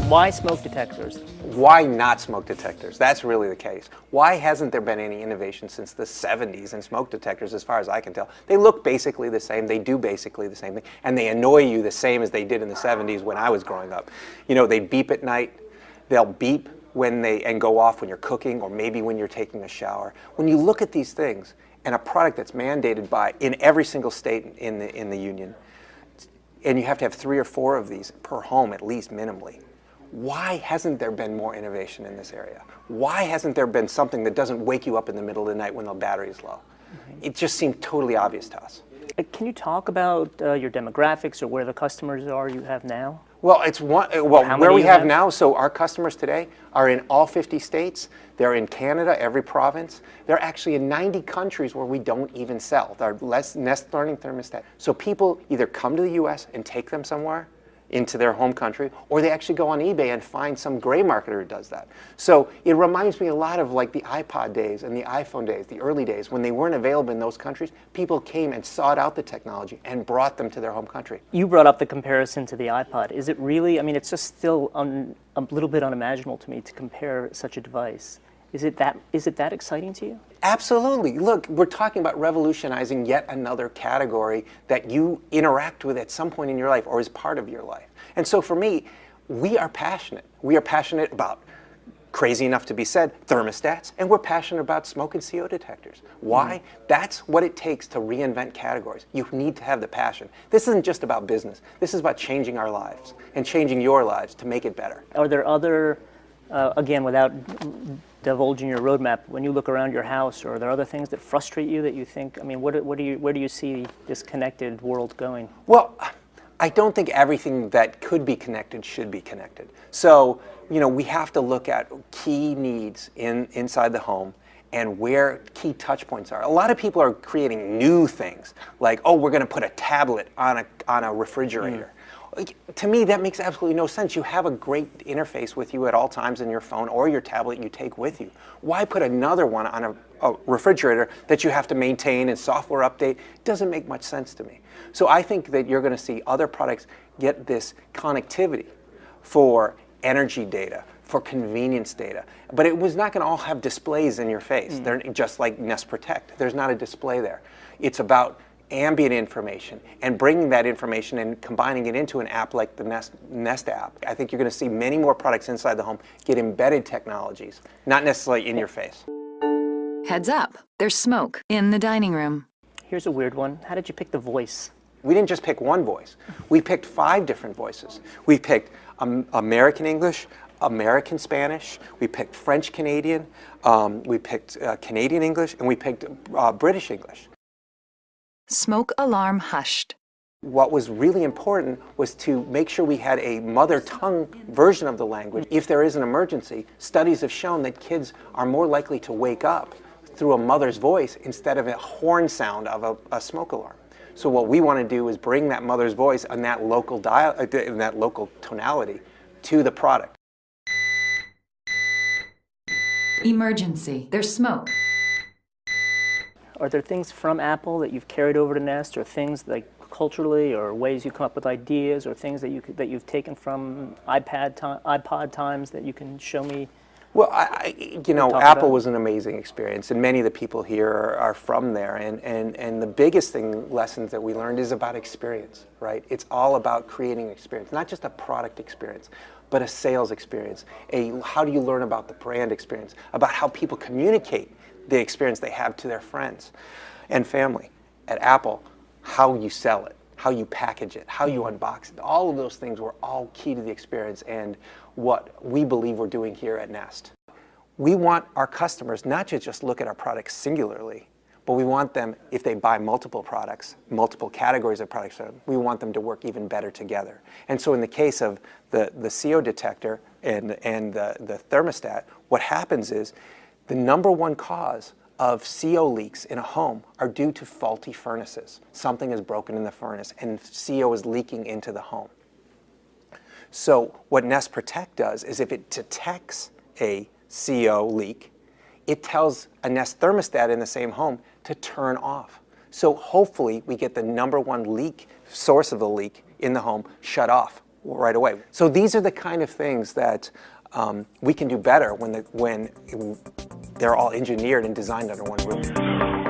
Why smoke detectors? Why not smoke detectors? That's really the case. Why hasn't there been any innovation since the 70s in smoke detectors, as far as I can tell? They look basically the same, they do basically the same thing, and they annoy you the same as they did in the 70s when I was growing up. You know, they beep at night, they'll beep and go off when you're cooking or maybe when you're taking a shower. When you look at these things and a product that's mandated in every single state in the union, and you have to have 3 or 4 of these per home at least minimally. Why hasn't there been more innovation in this area? Why hasn't there been something that doesn't wake you up in the middle of the night when the battery is low? It just seemed totally obvious to us. Can you talk about your demographics or where the customers are you have now? Well, where we have now, so our customers today are in all 50 states. They're in Canada, every province. They're actually in 90 countries where we don't even sell. They're Nest Learning thermostat. So people either come to the US and take them somewhere into their home country, or they actually go on eBay and find some gray marketer who does that. So it reminds me a lot of like the iPod days and the iPhone days, the early days, when they weren't available in those countries. People came and sought out the technology and brought them to their home country. You brought up the comparison to the iPod. Is it really, I mean, it's just still a little bit unimaginable to me to compare such a device. Is it that exciting to you? Absolutely. Look, we're talking about revolutionizing yet another category that you interact with at some point in your life or is part of your life. And so for me, we are passionate. We are passionate about, crazy enough to be said, thermostats, and we're passionate about smoke and CO detectors. Why? That's what it takes to reinvent categories. You need to have the passion. This isn't just about business. This is about changing our lives and changing your lives to make it better. Are there other, again, without divulging your roadmap, when you look around your house, or are there other things that frustrate you that you think, I mean, where do you see this connected world going? Well, I don't think everything that could be connected should be connected. So, you know, we have to look at key needs inside the home and where key touch points are. A lot of people are creating new things, like, oh, we're going to put a tablet on a refrigerator. To me, that makes absolutely no sense. You have a great interface with you at all times in your phone or your tablet you take with you. Why put another one on a refrigerator that you have to maintain and software update? It doesn't make much sense to me. So I think that you're going to see other products get this connectivity for energy data, for convenience data. But it was not going to all have displays in your face. They're just like Nest Protect. There's not a display there. It's about ambient information and bringing that information and combining it into an app like the Nest app. I think you're going to see many more products inside the home get embedded technologies, not necessarily in your face. Heads up, there's smoke in the dining room. Here's a weird one. How did you pick the voice? We didn't just pick one voice. We picked 5 different voices. We picked American English, American Spanish, we picked French Canadian, we picked Canadian English, and we picked British English. Smoke alarm hushed. What was really important was to make sure we had a mother tongue version of the language. If there is an emergency, studies have shown that kids are more likely to wake up through a mother's voice instead of a horn sound of a smoke alarm. So what we want to do is bring that mother's voice and that local tonality to the product. Emergency, there's smoke. Are there things from Apple that you've carried over to Nest, or things like culturally, or ways you come up with ideas, or things that you've taken from iPod times that you can show me? Well, you know, Apple was an amazing experience, and many of the people here are from there. And the biggest lessons that we learned is about experience, right? It's all about creating experience, not just a product experience, but a sales experience. How do you learn about the brand experience, about how people communicate the experience they have to their friends and family. At Apple, how you sell it, how you package it, how you unbox it, all of those things were all key to the experience and what we believe we're doing here at Nest. We want our customers not to just look at our products singularly, but we want them, if they buy multiple products, multiple categories of products, we want them to work even better together. And so in the case of the CO detector and the thermostat, what happens is the #1 cause of CO leaks in a home are due to faulty furnaces. Something is broken in the furnace and CO is leaking into the home. So what Nest Protect does is if it detects a CO leak, it tells a Nest thermostat in the same home to turn off. So hopefully we get the #1 leak, source of the leak, in the home shut off right away. So these are the kind of things that we can do better when they're all engineered and designed under one roof.